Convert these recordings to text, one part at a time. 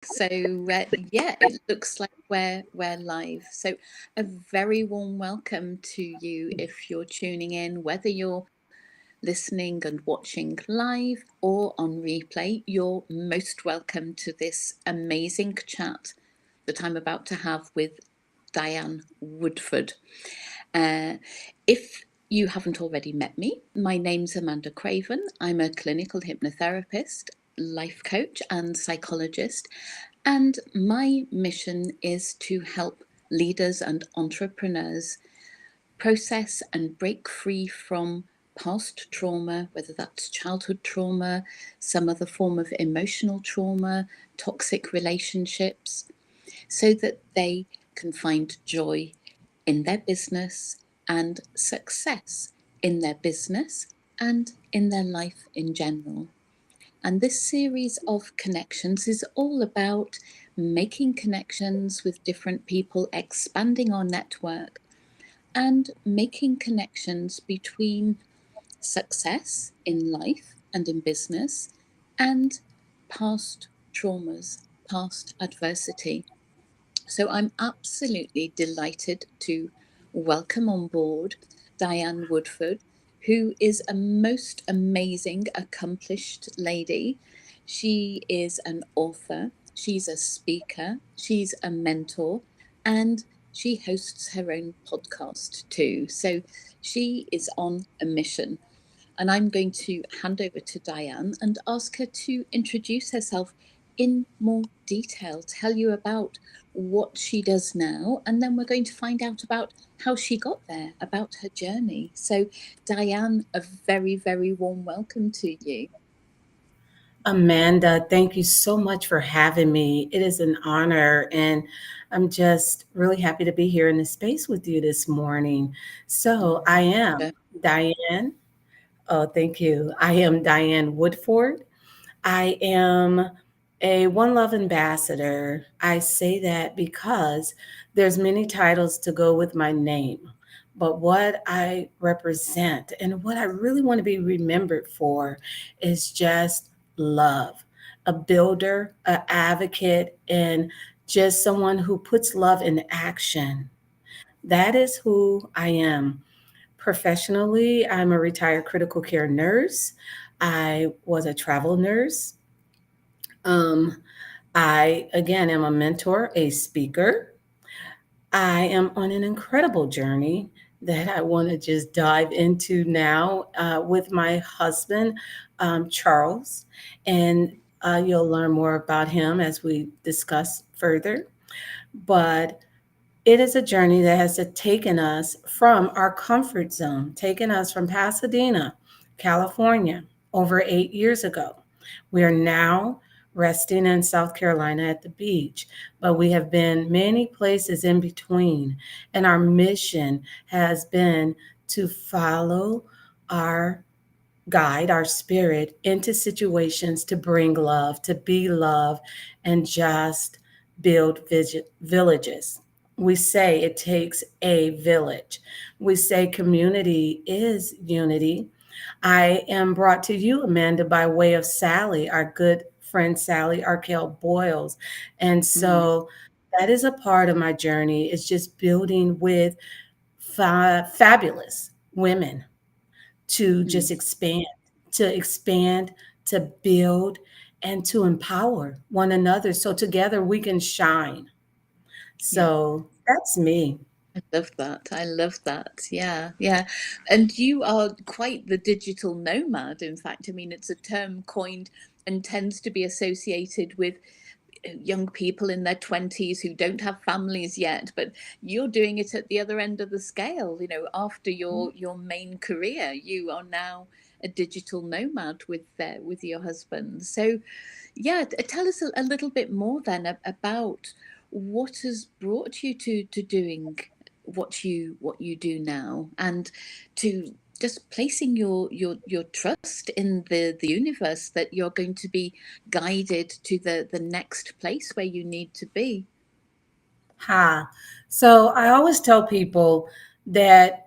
So yeah, it looks like we're live. So a very warm welcome to you if you're tuning in, whether you're listening and watching live or on replay. You're most welcome to this amazing chat that I'm about to have with Diane Woodford. Uh, if you haven't already met me, my name's Amanda Craven. I'm a clinical hypnotherapist, life coach, and psychologist. And my mission is to help leaders and entrepreneurs process and break free from past trauma, whether that's childhood trauma, some other form of emotional trauma, toxic relationships, so that they can find joy in their business and success in their business and in their life in general. And this series of connections is all about making connections with different people, expanding our network, and making connections between success in life and in business and past traumas, past adversity. So I'm absolutely delighted to welcome on board Diane Woodford, who is a most amazing, accomplished lady. She is an author, she's a speaker, she's a mentor, and she hosts her own podcast too. So she is on a mission. And I'm going to hand over to Diane and ask her to introduce herself in more detail, tell you about what she does now, and then we're going to find out about how she got there, about her journey. So, Diane, a very, very warm welcome to you. Amanda, thank you so much for having me. It is an honor, and I'm just really happy to be here in this space with you this morning. So, I My am pleasure. Diane. Oh, thank you. I am Diane Woodford. I am a One Love ambassador. I say that because there's many titles to go with my name. But what I represent and what I really want to be remembered for is just love. A builder, an advocate, and just someone who puts love in action. That is who I am. Professionally, I'm a retired critical care nurse. I was a travel nurse. Um, I, again, am a mentor, a speaker. I am on an incredible journey that I want to just dive into now with my husband, Charles. And you'll learn more about him as we discuss further. But it is a journey that has taken us from our comfort zone, taken us from Pasadena, California, over 8 years ago. We are now resting in South Carolina at the beach, but we have been many places in between. And our mission has been to follow our guide, our spirit, into situations to bring love, to be love, and just build villages. We say it takes a village. We say community is unity. I am brought to you, Amanda, by way of Sally, our good friend Sally Arkell Boyles. And Mm, so that is a part of my journey, is just building with fabulous women to just mm, expand, to build, and to empower one another so together we can shine. yeah. So that's me. I love that. I love that. Yeah, yeah. And you are quite the digital nomad, in fact. I mean, it's a term coined and tends to be associated with young people in their 20s who don't have families yet, but you're doing it at the other end of the scale. After your main career, you are now a digital nomad with your husband. So yeah, tell us a little bit more then about what has brought you to doing what you do now, and to just placing your trust in the universe that you're going to be guided to the next place where you need to be. Ha. So I always tell people that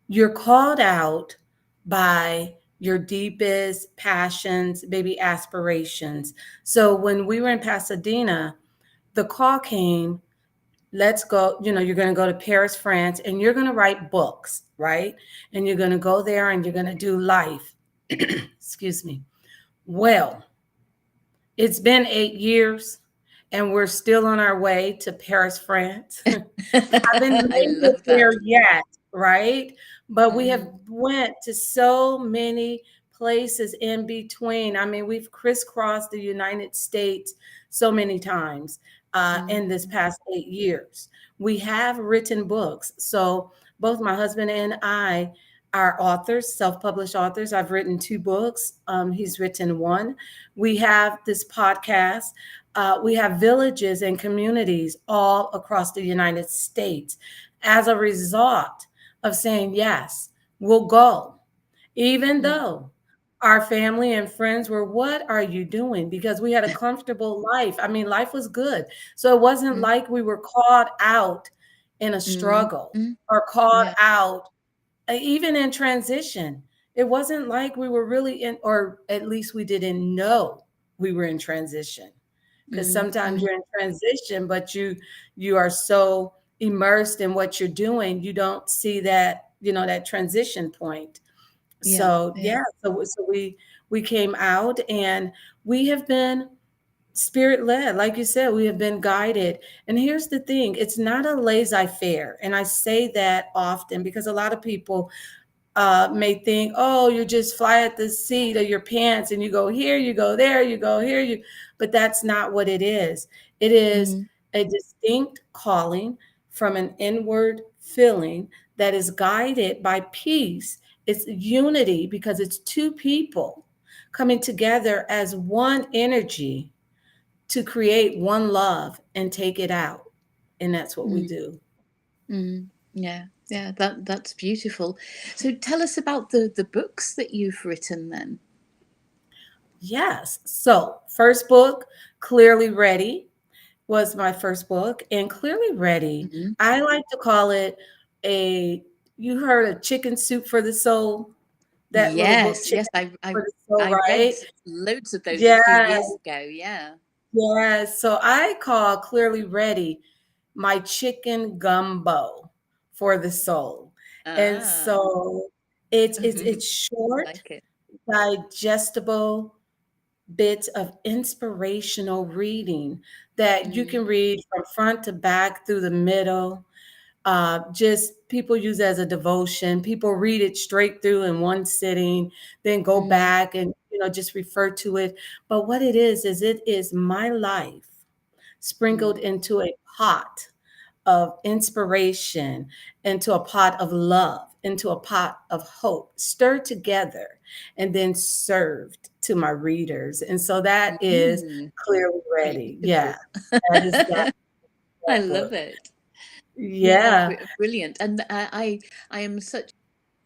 you're called out by your deepest passions, maybe aspirations. So when we were in Pasadena, the call came, let's go, you're going to go to Paris, France, and you're going to write books, right? And you're going to go there and you're going to do life. Excuse me. Well, it's been 8 years and we're still on our way to Paris, France. Haven't I made it love there that. yet, right? But we have Mm, went to so many places in between. I mean, we've crisscrossed the United States so many times in this mm, past 8 years. We have written books. So both my husband and I are authors, self-published authors. I've written 2 books. He's written one. We have this podcast. We have villages and communities all across the United States as a result of saying, yes, we'll go, even mm, though our family and friends were, what are you doing? Because we had a comfortable life. I mean, life was good. So it wasn't mm, like we were caught out in a mm, struggle mm. or caught Yeah. out even in transition. It wasn't like we were really in, or at least we didn't know we were in transition, because Mm, sometimes mm. you're in transition but you are so immersed in what you're doing, you don't see that, that transition point. Yeah. So Yeah. yeah, so we came out and we have been spirit led, like you said, we have been guided. And here's the thing, it's not a laissez-faire, and I say that often because a lot of people may think, oh, you just fly at the seat of your pants and you go here, you go there, you go here, but that's not what it is. It is Mm, a distinct calling from an inward feeling that is guided by peace. It's unity because it's 2 people coming together as one energy to create one love and take it out. And that's what we mm, do. mm. Yeah. Yeah. That's beautiful. So tell us about the books that you've written then. Yes. So, first book, Clearly Ready, was my first book. And Clearly Ready, Mm. I like to call it a, you heard of Chicken Soup for the Soul? That little book, Yes. Yes. Chicken Soup for the Soul, I read right? loads of those a Yeah, few years ago. Yeah. yeah. So I call Clearly Ready my chicken gumbo for the soul. And Ah. so it's I short, like it. digestible, bits of inspirational reading that you Mm, can read from front to back through the middle. Just people use it as a devotion. People read it straight through in one sitting, then go mm, back and just refer to it. But what it is it is my life sprinkled mm, into a pot of inspiration, into a pot of love, into a pot of hope, stirred together and then served to my readers. And so that is mm. Clearly Ready. Yeah, Beautiful. that is I that love book. it. Yeah, Yeah, brilliant. And I am such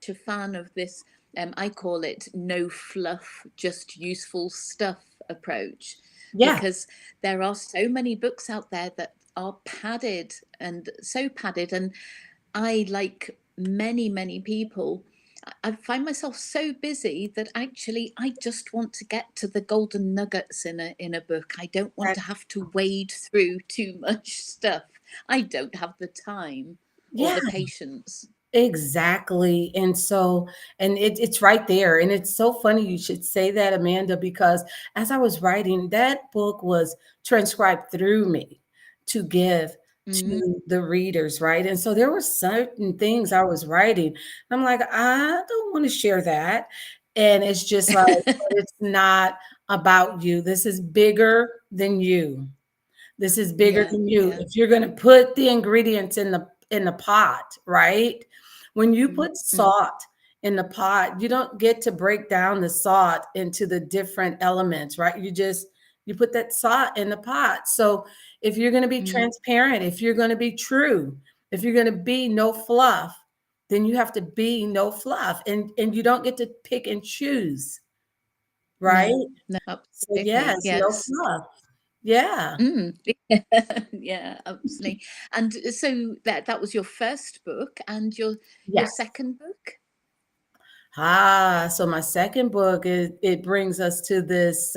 a fan of this. I call it no fluff, just useful stuff approach, yeah, because there are so many books out there that are padded and so padded. And I, like many people, I find myself so busy that actually I just want to get to the golden nuggets in a book. I don't want that- to have to wade through too much stuff. I don't have the time or yeah. the patience. Exactly. And so, and it's right there. And it's so funny you should say that, Amanda, because as I was writing, that book was transcribed through me to give Mm, to the readers, right? And so there were certain things I was writing. I'm like, I don't want to share that. And it's just like, but it's not about you. This is bigger than you. This is bigger yeah, than you. yeah. If you're going to put the ingredients in the pot, right? When you Mm, put mm, salt in the pot, you don't get to break down the salt into the different elements, right? You put that salt in the pot. So if you're going to be mm, transparent, if you're going to be true, if you're going to be no fluff, then you have to be no fluff, and you don't get to pick and choose, right? no, no, So absolutely. yes, no Yes. fluff. Yeah. Mm. Yeah, absolutely. And so that was your first book, and your Yes. second book? So my second book it brings us to this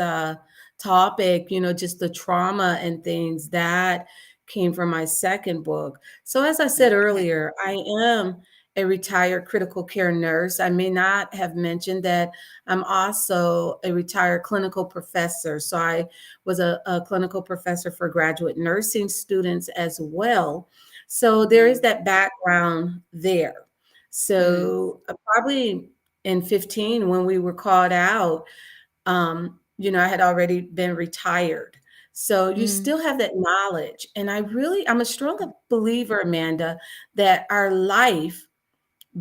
topic, just the trauma and things that came from my second book. So as I said Okay. earlier, I am a retired critical care nurse. I may not have mentioned that I'm also a retired clinical professor. So I was a clinical professor for graduate nursing students as well. So there is Mm, that background there. mm, So probably in 15 when we were called out, I had already been retired. So you mm, still have that knowledge. And I'm a strong believer, Amanda, that our life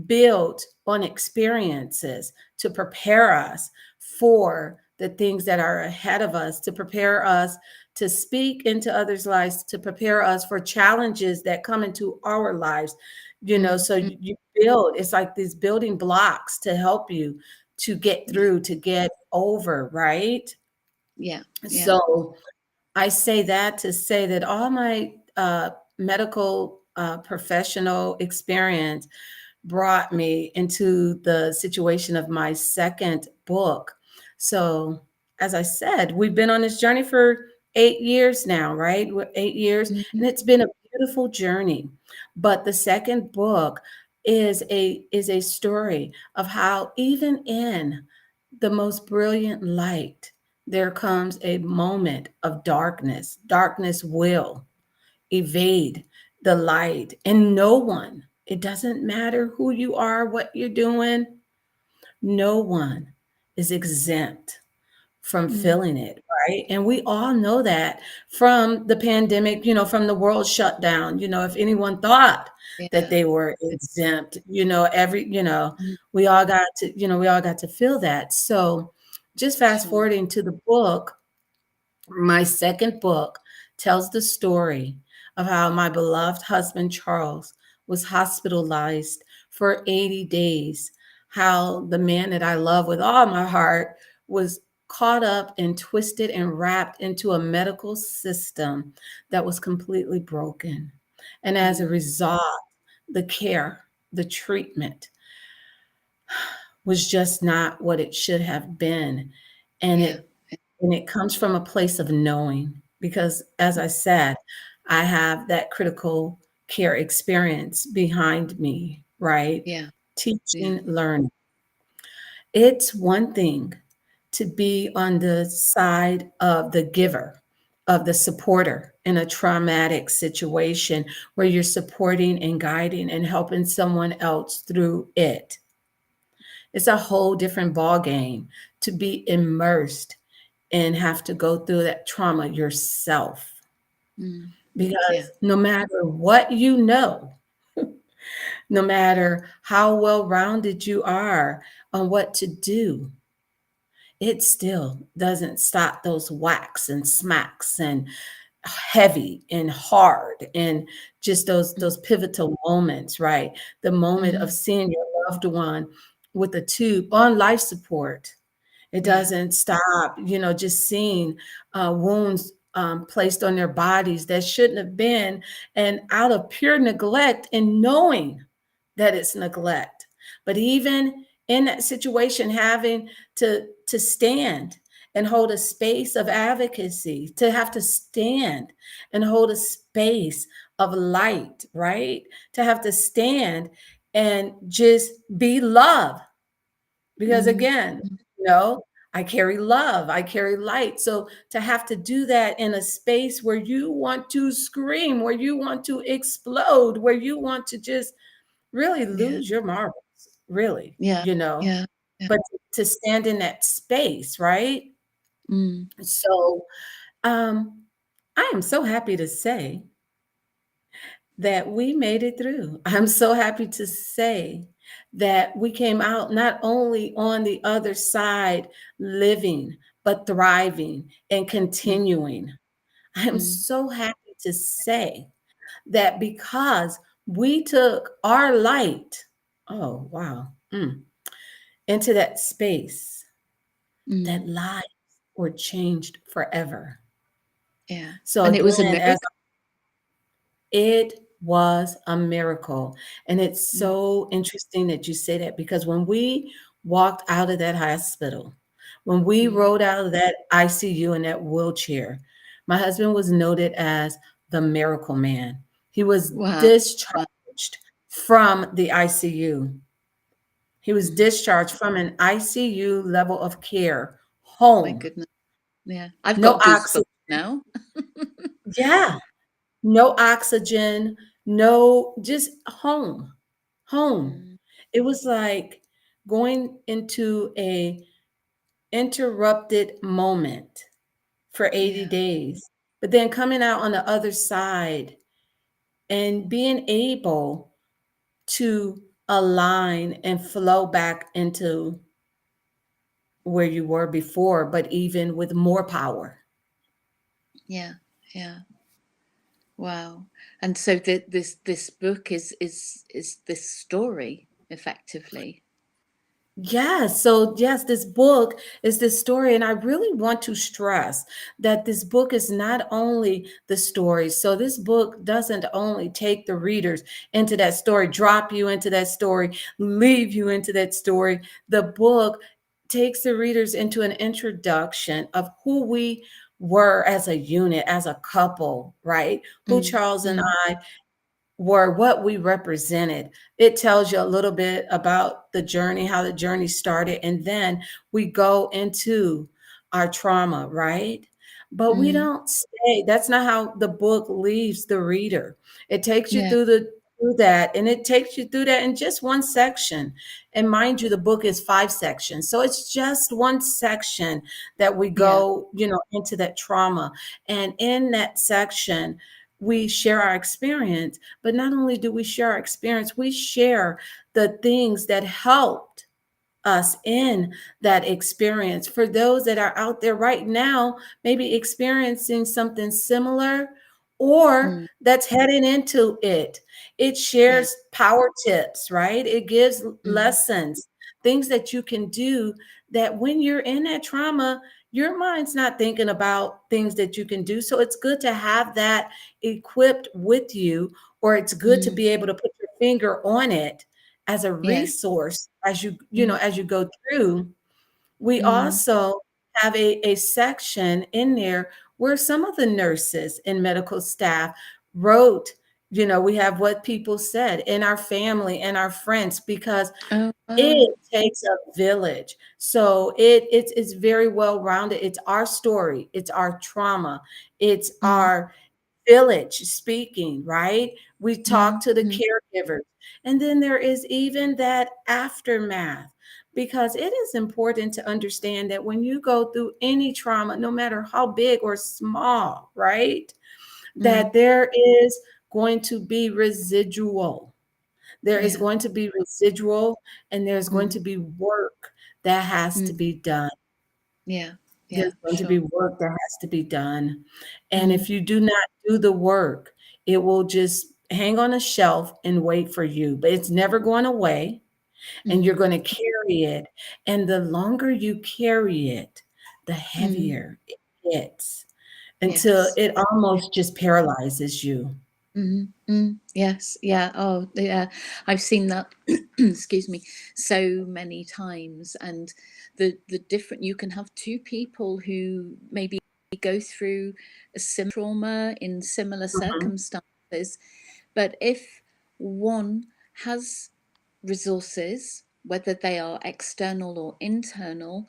built on experiences to prepare us for the things that are ahead of us, to prepare us to speak into others' lives, to prepare us for challenges that come into our lives. mm, So mm. you build, it's like these building blocks to help you to get Yeah, through, to get over, right? yeah, yeah. So I say that to say that all my medical professional experience brought me into the situation of my second book. So, as I said, we've been on this journey for 8 years now, right? 8 years, Mhm, and it's been a beautiful journey. But the second book is a story of how even in the most brilliant light, there comes a moment of darkness. Darkness will evade the light. And no one, it doesn't matter who you are, what you're doing, no one is exempt from mm. feeling it, right? And we all know that from the pandemic, from the world shutdown. If anyone thought that Yeah, they were yeah. exempt, Mm, we all got to feel that. So just fast sure. forwarding to the book, my second book tells the story of how my beloved husband Charles was hospitalized for 80 days, how the man that I love with all my heart was caught up and twisted and wrapped into a medical system that was completely broken. And as a Mm, result, the care, the treatment was just not what it should have been. And yeah. it comes from a place of knowing because, as I said, I have that critical care experience behind me, right? Yeah, yeah. Teaching, learning. It's one thing to be on the side of the giver, of the supporter in a traumatic situation where you're supporting and guiding and helping someone else through it. It's a whole different ball game to be immersed and have to go through that trauma yourself. Mm, yeah, Because no matter what you know, no matter how well rounded you are on what to do, it still doesn't stop those whacks and smacks and heavy and hard and just mm, those pivotal moments, right? The moment of mhm, seeing your loved one with a tube on life support. It yeah, doesn't stop, just seeing wounds placed on their bodies that shouldn't have been, and out of pure neglect and knowing that it's neglect. But even in that situation, having to stand and hold a space of advocacy, to have to stand and hold a space of light, right? To have to stand and just be love because mm, again, mm, you know, I carry love, I carry light. So to have to do that in a space where you want to scream, where you want to explode, where you want to just really yeah, lose your marbles, really, yeah, yeah, yeah. but to stand in that space, right? Mm, So um, I am so happy to say that we made it through. I'm so happy to say that we came out not only on the other side living, but thriving and mm, continuing. I am mm, so happy to say that because we took our light, oh, wow, into that space, mm, that lives were changed forever. yeah. So, And it was a again, as miracle. it was a miracle. And it's Mm, so interesting that you say that because when we walked out of that hospital, when we Mm. rode out of that ICU in that wheelchair, my husband was noted as the miracle man. He was Wow. Wow. discharged from the ICU. He was Mm. discharged from an ICU level of care My home. goodness. Yeah. I've No got goosebumps oxygen. now. Yeah. No oxygen, no, just home. Home. Mm. It was like going into a interrupted moment for 80 Yeah. days, but then coming out on the other side and being able to align and flow back into where you were before, but even with more power. Yeah. Yeah. Wow. And so this book is this story effectively. Yes. So, yes, this book is this story. And I really want to stress that this book is not only the story. So, this book doesn't only take the readers into that story, drop you into that story, leave you into that story. The book takes the readers into an introduction of who we were as a unit, as a couple, right? Who Mm. Charles and Mm. I were, what we represented. It tells you a little bit about the journey, how the journey started, and then we go into our trauma, right? But we Mm. don't stay. That's not how the book leaves the reader. It takes you Yeah. through that, and it takes you through that in just one section. And mind you, the book is 5 sections, so it's just one section that we Yeah. go, into that trauma. And in that section, we share our experience, but not only do we share our experience, we share the things that helped us in that experience. For those that are out there right now, maybe experiencing something similar or Mm. that's heading into it, it Yeah. shares power tips, right? It gives Mm. lessons, things that you can do that when you're in that trauma, your mind's not thinking about things that you can do. So it's good to have that equipped with you, or it's good to Mm. be able to put your finger on it as a Yeah. resource as Mm. as you go through. We Mm. also have a section in there where some of the nurses and medical staff wrote, we have what people said in our family and our friends, because Oh, wow. it takes a village. So it's very well rounded. It's our story, it's our trauma, it's Mm. our village speaking, right? We talk Mm. to the Mm. caregivers. And then there is even that aftermath, because it is important to understand that when you go through any trauma, no matter how big or small, right, Mm. that there is going to be residual. There is Yeah. going to be residual, and there's going Mm. to be work that has to Mm. be done. Yeah. Yeah. There's going to Sure. be work that has to be done. And Mm. if you do not do the work, it will just hang on a shelf and wait for you. But it's never going away, and you're Mm. going to carry it. And the longer you carry it, the Mm. heavier it gets, until Yes. it almost just paralyzes you. Mm. Mm. Yes. Yeah. Oh, yeah. I've seen that. Excuse me. So many times, and the different. You can have two people who maybe go through a similar trauma in similar Mhm. circumstances, but if one has resources, whether they are external or internal,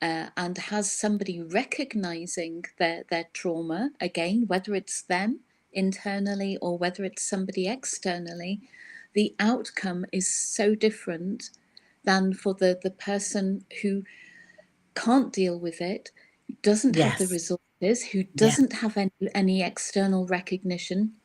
and has somebody recognizing their trauma, again, whether it's them internally or whether it's somebody externally, the outcome is so different than for the person who can't deal with it, doesn't have the Yes. resources, who Yes. doesn't have any external recognition.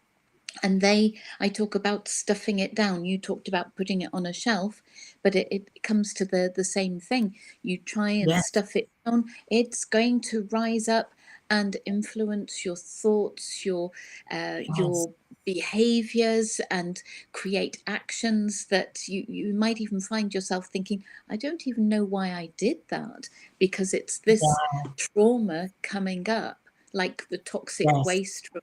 And I talk about stuffing it down, you talked about putting it on a shelf, but it comes to the same thing. You try and Yes. stuff it down, it's going to rise up and influence your thoughts, Yes. your behaviors, and create actions that you might even find yourself thinking, I don't even know why I did that, because it's this trauma coming up, like the toxic Yes. waste from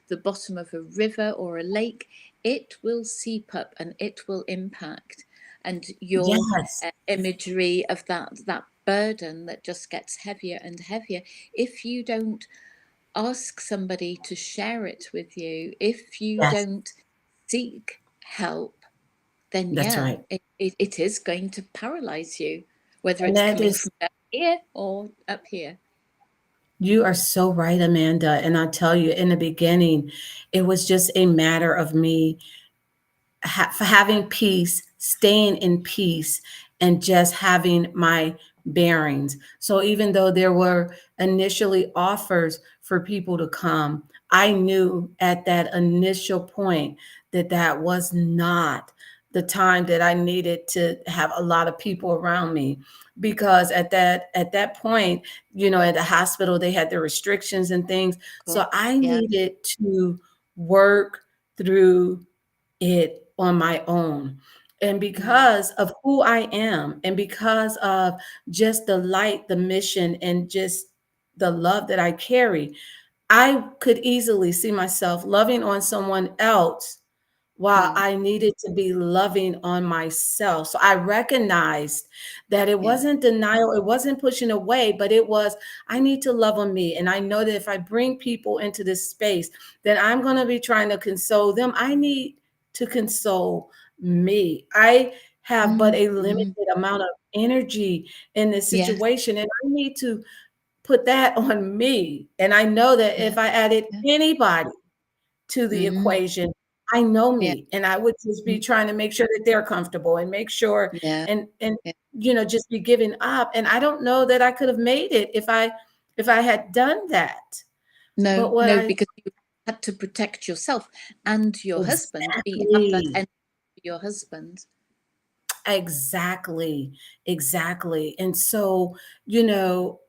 the bottom of a river or a lake. It will seep up and it will impact. and your Yes, imagery of that burden that just gets heavier and heavier. If you don't ask somebody to share it with you, if you yes, don't seek help, then that's yeah, right. it is going to paralyze you, whether And it's that coming is, from down here or up here. you are so right, Amanda. And I tell you, in the beginning, it was just a matter of me for having peace, staying in peace, and just having my bearings. So even though there were initially offers for people to come, I knew at that initial point that that was not the time that I needed to have a lot of people around me, because at that point, at the hospital they had the restrictions and things. God, So I yeah. needed to work through it on my own. And Mm, because of who I am, and because of just the light, the mission, and just the love that I carry, I could easily see myself loving on someone else while mm, I needed to be loving on myself. So I recognized that it yeah. wasn't denial, it wasn't pushing away, but it was, I need to love on me. And I know that if I bring people into this space, then I'm going to be trying to console them. I need to console me. I have but Mm, a limited mm, amount of energy in this yes, situation, and I need to put that on me. And I know that yeah, if I added yeah. anybody to the Mm, equation, I know yeah. me, and I would just Mm, be trying to make sure that they're comfortable and make sure, yeah, and yeah. just be giving up. And I don't know that I could have made it if I had done that. No, But what no, I because you had to protect yourself and your husband. Be have that exactly, energy for your husband. exactly, exactly. And so,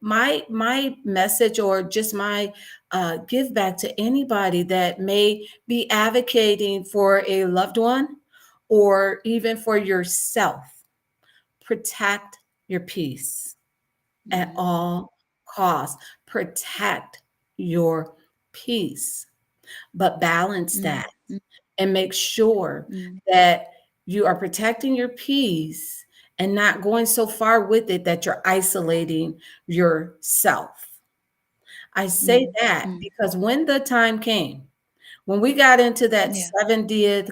my message, or just my give back to anybody that may be advocating for a loved one or even for yourself: protect your peace at Mm, all costs. Protect your peace, but balance mm, that mm, and make sure mm, that you are protecting your peace and not going so far with it that you're isolating yourself. I say mm, that mm. because when the time came, when we got into that Yeah. 70th,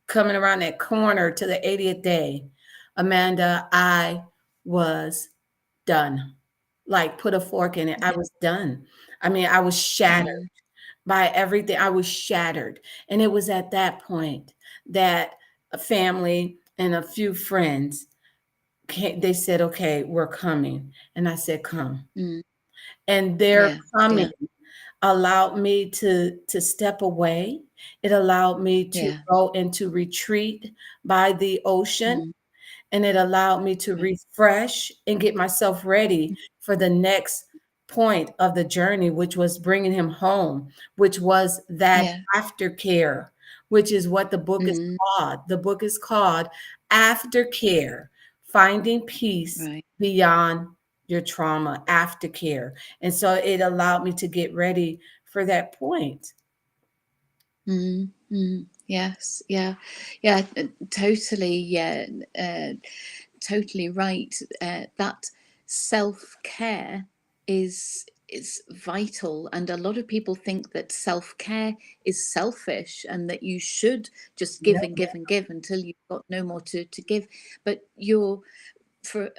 coming around that corner to the 80th day, Amanda, I was done. Like, put a fork in it. I Yeah. was done. I mean, I was shattered Mm, by everything. I was shattered. And it was at that point that a family and a few friends came, they said, okay, we're coming. And I said, come. mm. And their Yeah. coming Yeah. allowed me to step away. It allowed me to Yeah. go into retreat by the ocean, Mm, and it allowed me to right. refresh and get myself ready Mm, for the next point of the journey, which was bringing him home, which was that yeah. aftercare, which is what the book is Mm, called. The book is called Aftercare: Finding Peace right. Beyond Your Trauma. Aftercare. And so it allowed me to get ready for that point. Mm, mm. Yes. Yeah. Yeah. Totally. Yeah. Uh, totally right. That self care is vital, and a lot of people think that self care is selfish and that you should just give No, and give and give until you've got no more to give. But you're for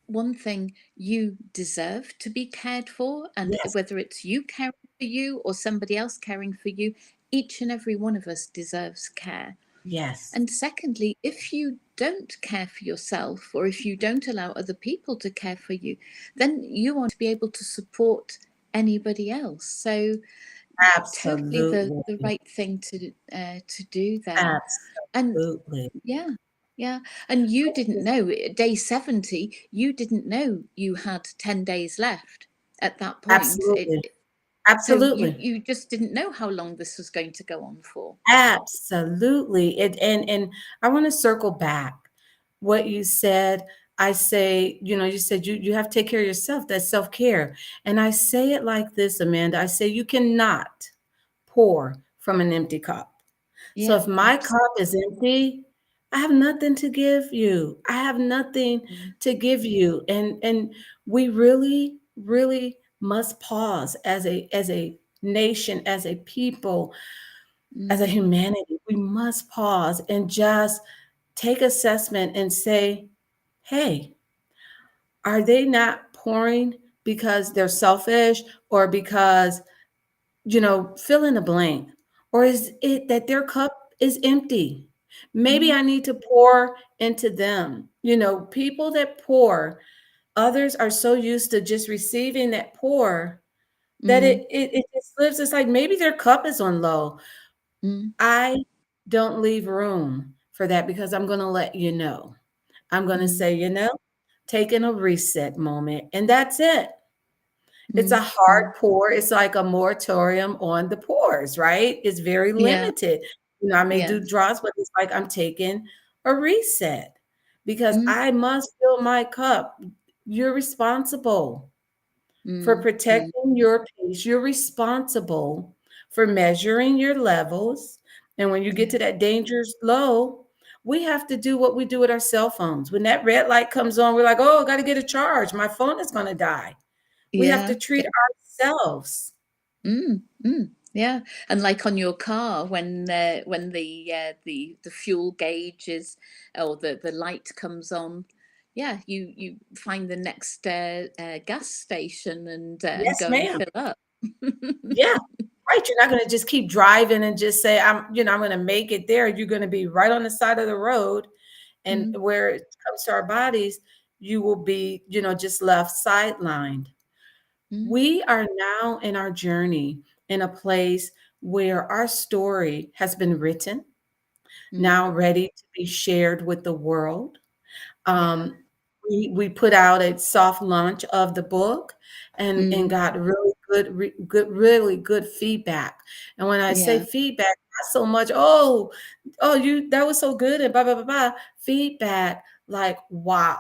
one thing, you deserve to be cared for, and yes, whether it's you caring for you or somebody else caring for you, each and every one of us deserves care. yes, And secondly, if you don't care for yourself, or if you don't allow other people to care for you, then you want to be able to support anybody else. So totally the absolutely, right thing to do there. And absolutely, yeah, yeah. And you didn't know day 70, you didn't know you had 10 days left at that point. absolutely, So you absolutely. you just didn't know how long this was going to go on for. Absolutely. And I want to circle back what you said. I say, you said you have to take care of yourself. That's self-care. And I say it like this, Amanda. I say you cannot pour from an empty cup. So Yeah, if my absolutely. cup is empty, I have nothing to give you. I have nothing mm, to give you. And we really, really must pause as a nation, as a people, as a mm, humanity. We must pause and just take assessment and say, hey, are they not pouring because they're selfish or because, fill in the blank? Or is it that their cup is empty? Maybe mm, I need to pour into them. People that pour, others are so used to just receiving that pour that mm, it just lives. It's like maybe their cup is on low. mm, I don't leave room for that because I'm going to let you know. I'm going to mm, say, taking a reset moment, and that's it. It's a mm, hard mm. pour. It's like a moratorium on the pours, right? It's very Yeah. limited. I may do Yes. draws, but it's like I'm taking a reset because Mm, I must fill my cup. You're responsible for mm, mm. protecting your peace. You're responsible for measuring your levels. And when you get Yeah. to that dangerous low, we have to do what we do with our cell phones. When that red light comes on, we're like, oh, I got to get a charge. My phone is going to die. We have to Yeah. treat ourselves. Mm, mm, yeah, and like on your car when the fuel gauge is or the light comes on, yeah, you find the next gas station and Yes, go and ma'am. fill up. Yeah, right. You're not going to just keep driving and just say, I'm going to make it there. You're going to be right on the side of the road. And Mm, where it comes to our bodies, you will be, just left sidelined. mm, We are now in our journey in a place where our story has been written, mm, now ready to be shared with the world. yeah. Um, we put out a soft launch of the book and Mm, got really really good feedback. And when I say yeah. feedback, not so much, oh, you that was so good and blah blah blah blah. Feedback like, wow.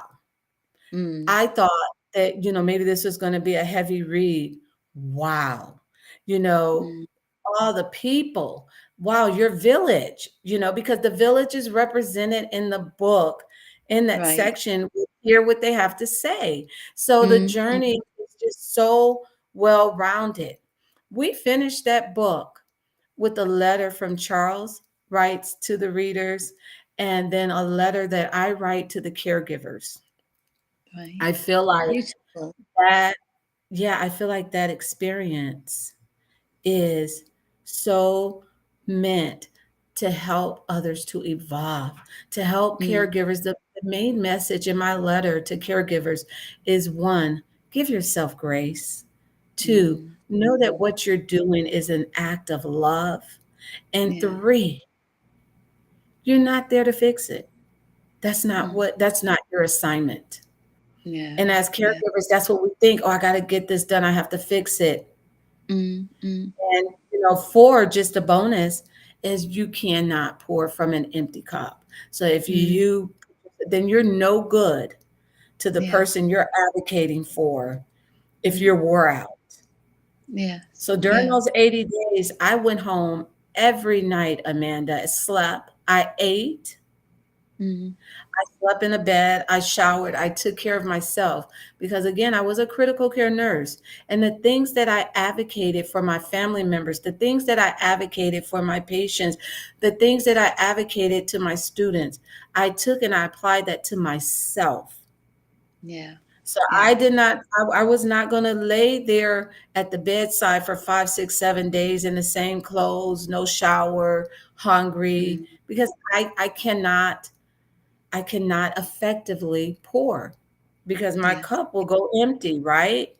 Mm, I thought that, maybe this was going to be a heavy read. Wow. You know, mm, all the people. Wow, your village, because the village is represented in the book in that right. section. We hear what they have to say. So the Mm, journey mm, is just so well rounded. We finished that book with a letter from Charles writes to the readers, and then a letter that I write to the caregivers. right. I feel like Beautiful. that, yeah, I feel like that experience is so meant to help others to evolve, to help Mm, caregivers. The main message in my letter to caregivers is one, give yourself grace. Two, mm, know that what you're doing is an act of love. And yeah. three, you're not there to fix it. Mm, That's not your assignment. yeah. And as Yeah. caregivers, that's what we think. Oh, I got to get this done. I have to fix it. Mm, mm, And, four, just a bonus, is you cannot pour from an empty cup. So if mm, then you're no good to the yeah. person you're advocating for if Mm, you're wore out. yes. So during Yeah. those 80 days, I went home every night, Amanda. I slept, I ate, Mm, I slept in a bed, I showered, I took care of myself because, again, I was a critical care nurse. And the things that I advocated for my family members, the things that I advocated for my patients, the things that I advocated to my students, I took and I applied that to myself. yeah. So I Yeah. did not, I was not going to lay there at the bedside for 5, 6, 7 days in the same clothes, no shower, hungry, Mm, because I cannot effectively pour because my yes. cup will go empty, right?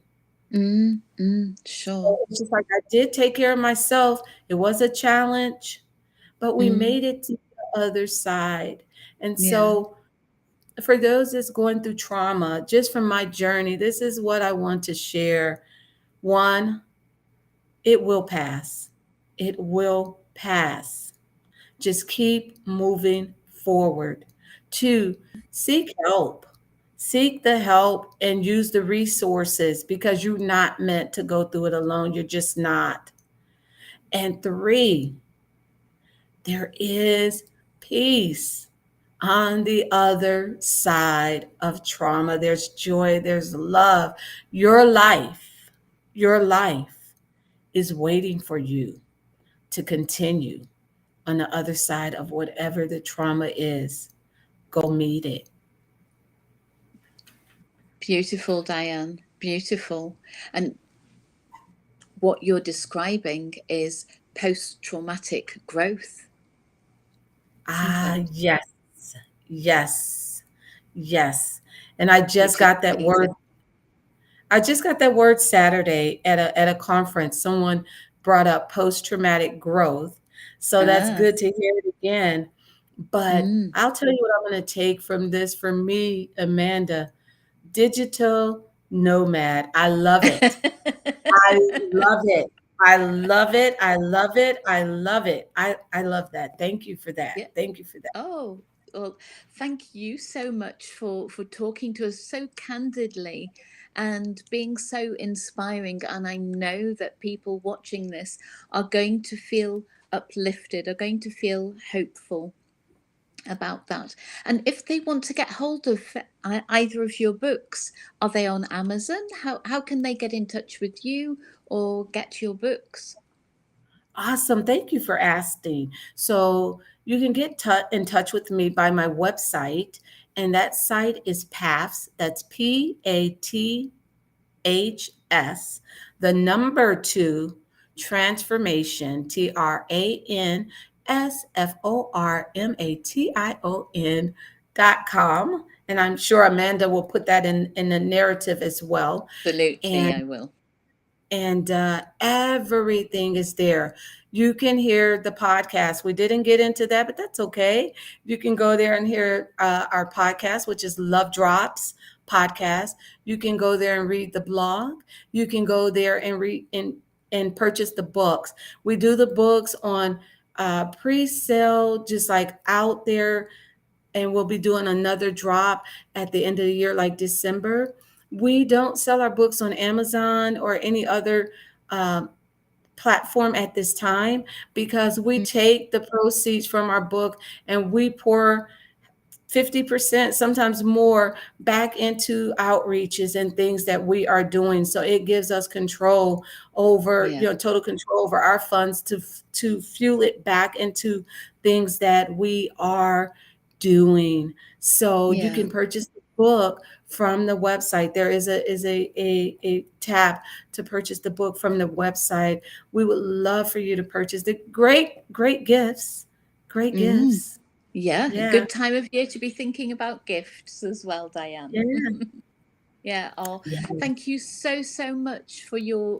Mm, mm, So sure. it's just like I did take care of myself. It was a challenge, but we Mm, made it to the other side. And yeah. so for those that's going through trauma, just from my journey, this is what I want to share. One, it will pass. It will pass. Just keep moving forward. Two, seek help. Seek the help and use the resources because you're not meant to go through it alone. You're just not. And three, there is peace. On the other side of trauma, there's joy, there's love. Your life, your life is waiting for you to continue on the other side of whatever the trauma is. Go meet it. Beautiful, Diane. Beautiful. And what you're describing is post-traumatic growth, isn't Ah, it? yes, yes, yes. And I just Which is got that word. amazing. I just got that word Saturday at a conference. Someone brought up post traumatic growth. So that's Ah, good to hear it again. But mm. I'll tell you what I'm going to take from this for me, Amanda. Digital nomad. I love it. I love it. I love it. I love it. I love it. I love that. Thank you for that. Yeah. Thank you for that. Oh, well, thank you so much for talking to us so candidly and being so inspiring. And I know that people watching this are going to feel uplifted, are going to feel hopeful about that. And if they want to get hold of either of your books, are they on Amazon? How can they get in touch with you or get your books? Awesome. Thank you for asking. So you can get in touch with me by my website, and that site is PATHS. That's PATHS, the number two transformation, TRANSFORMATION.com. And I'm sure Amanda will put that in the narrative as well. Absolutely, And I will. everything is there. You can hear the podcast. We didn't get into that, but that's okay. You can go there and hear our podcast, which is Love Drops podcast. You can go there and read the blog. You can go there and read and purchase the books. We do the books on pre-sale, just like out there, and we'll be doing another drop at the end of the year, like December. We don't sell our books on Amazon or any other um, platform at this time because we take the proceeds from our book and we pour 50%, sometimes more, back into outreaches and things that we are doing. So it gives us control over, Yeah, total control over our funds to fuel it back into things that we are doing. So you yeah. can purchase the book from the website. There is a tab to purchase the book from the website. We would love for you to purchase the great gifts. Great Mm. gifts. Yeah, Yeah. good time of year to be thinking about gifts as well, Diane. Yeah. Yeah, oh, Yeah. thank you so so much for your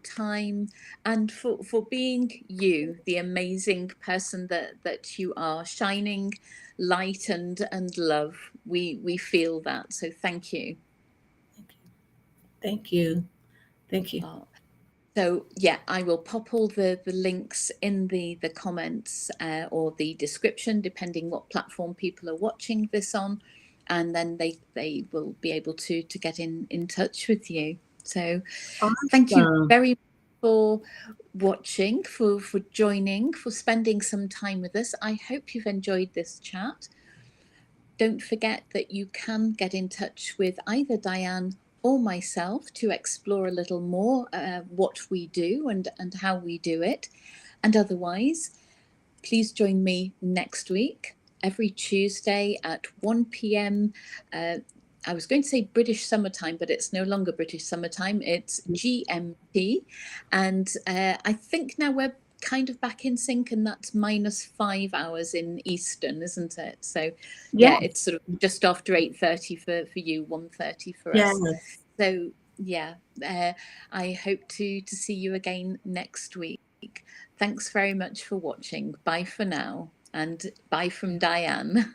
time and for being you, the amazing person that you are, shining light and love. We feel that. So thank you. Thank you. Thank you. Oh, so yeah, I will pop all the links in the comments or the description, depending what platform people are watching this on, and then they will be able to get in touch with you. So thank you Awesome. very much for watching, for joining, for spending some time with us. I hope you've enjoyed this chat. Don't forget that you can get in touch with either Diane or myself to explore a little more what we do and how we do it. And otherwise, please join me next week, every Tuesday at 1 p.m. I was going to say British summertime, but it's no longer British summertime. It's GMT. And I think now we're kind of back in sync, and that's -5 hours in Eastern, isn't it? So yeah, it's Yes. sort of just after 8:30 for you, 1:30 for us. Yes. So yeah, I hope to see you again next week. Thanks very much for watching. Bye for now, and bye from Diane.